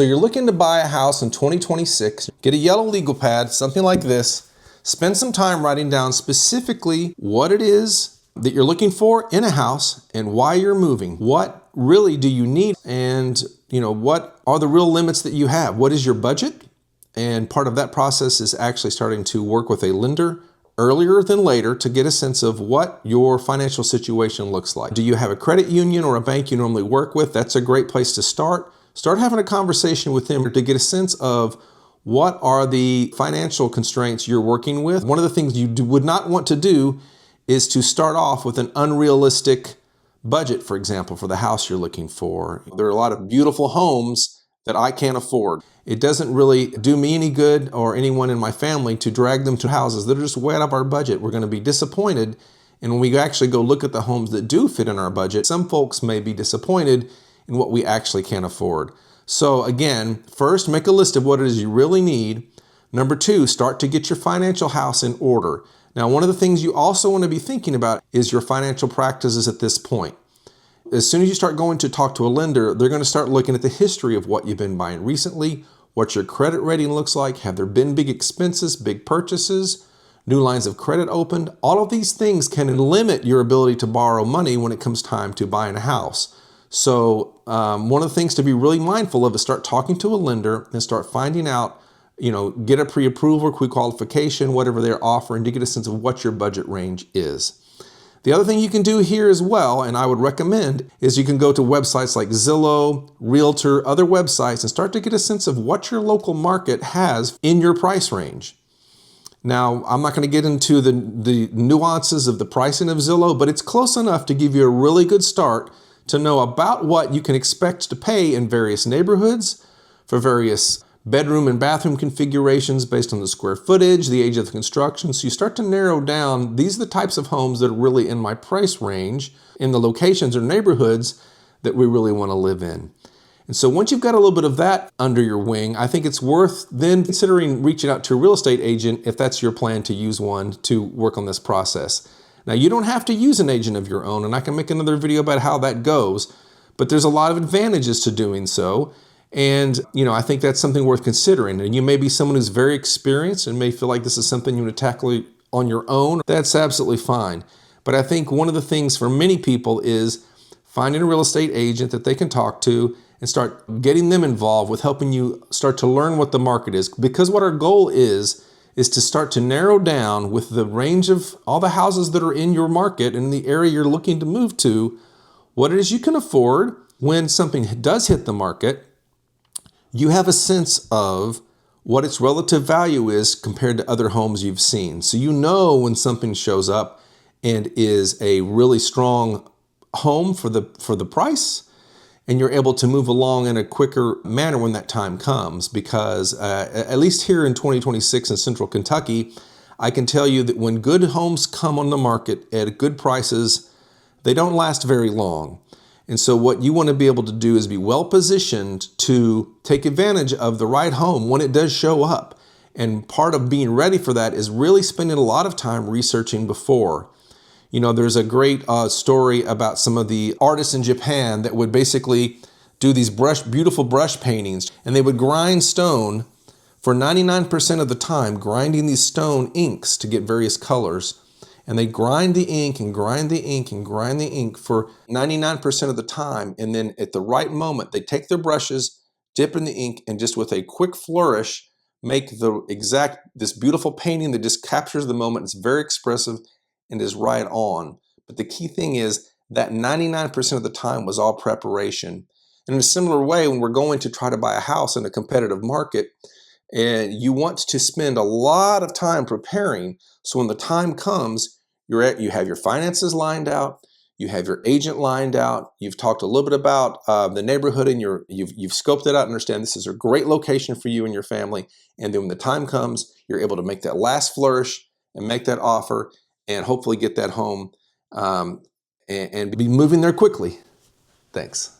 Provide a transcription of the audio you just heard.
So you're looking to buy a house in 2026, get a yellow legal pad, something like this, spend some time writing down specifically what it is that you're looking for in a house and why you're moving. What really do you need? And what are the real limits that you have? What is your budget? And part of that process is actually starting to work with a lender earlier than later to get a sense of what your financial situation looks like. Do you have a credit union or a bank you normally work with? That's a great place to start. Start having a conversation with them to get a sense of what are the financial constraints you're working with. One of the things you would not want to do is to start off with an unrealistic budget, for example, for the house you're looking for. There are a lot of beautiful homes that I can't afford. It doesn't really do me any good or anyone in my family to drag them to houses that are just way out of our budget. We're going to be disappointed. And when we actually go look at the homes that do fit in our budget, some folks may be disappointed in what we actually can't afford. So again, first, make a list of what it is you really need. Number two, start to get your financial house in order. Now, one of the things you also want to be thinking about is your financial practices at this point. As soon as you start going to talk to a lender, they're going to start looking at the history of what you've been buying recently, what your credit rating looks like, have there been big expenses, big purchases, new lines of credit opened. All of these things can limit your ability to borrow money when it comes time to buying a house. So one of the things to be really mindful of is start talking to a lender and start finding out, get a pre-approval or pre-qualification, whatever they're offering, to get a sense of what your budget range is. The other thing you can do here as well, and I would recommend, is you can go to websites like Zillow, Realtor, other websites, and start to get a sense of what your local market has in your price range. Now, I'm not going to get into the nuances of the pricing of Zillow, but it's close enough to give you a really good start to know about what you can expect to pay in various neighborhoods for various bedroom and bathroom configurations based on the square footage, the age of the construction. So you start to narrow down, these are the types of homes that are really in my price range in the locations or neighborhoods that we really want to live in. And so once you've got a little bit of that under your wing, I think it's worth then considering reaching out to a real estate agent if that's your plan to use one to work on this process. Now, you don't have to use an agent of your own, and I can make another video about how that goes, but there's a lot of advantages to doing so. And, I think that's something worth considering. And you may be someone who's very experienced and may feel like this is something you want to tackle on your own. That's absolutely fine. But I think one of the things for many people is finding a real estate agent that they can talk to and start getting them involved with helping you start to learn what the market is. Because what our goal is to start to narrow down with the range of all the houses that are in your market and in the area you're looking to move to, what it is you can afford when something does hit the market. You have a sense of what its relative value is compared to other homes you've seen. So you know when something shows up and is a really strong home for the price, and you're able to move along in a quicker manner when that time comes. Because at least here in 2026 in Central Kentucky, I can tell you that when good homes come on the market at good prices, they don't last very long. And so what you want to be able to do is be well positioned to take advantage of the right home when it does show up. And part of being ready for that is really spending a lot of time researching before. There's a great story about some of the artists in Japan that would basically do these beautiful brush paintings, and they would grind stone for 99% of the time, grinding these stone inks to get various colors. And they grind the ink and grind the ink and grind the ink for 99% of the time. And then at the right moment, they take their brushes, dip in the ink, and just with a quick flourish, make this beautiful painting that just captures the moment. It's very expressive and is right on. But the key thing is that 99% of the time was all preparation. And in a similar way, when we're going to try to buy a house in a competitive market, and you want to spend a lot of time preparing, so when the time comes, you have your finances lined out, you have your agent lined out, you've talked a little bit about the neighborhood, and you've scoped it out and understand this is a great location for you and your family. And then when the time comes, you're able to make that last flourish and make that offer and hopefully get that home and be moving there quickly. Thanks.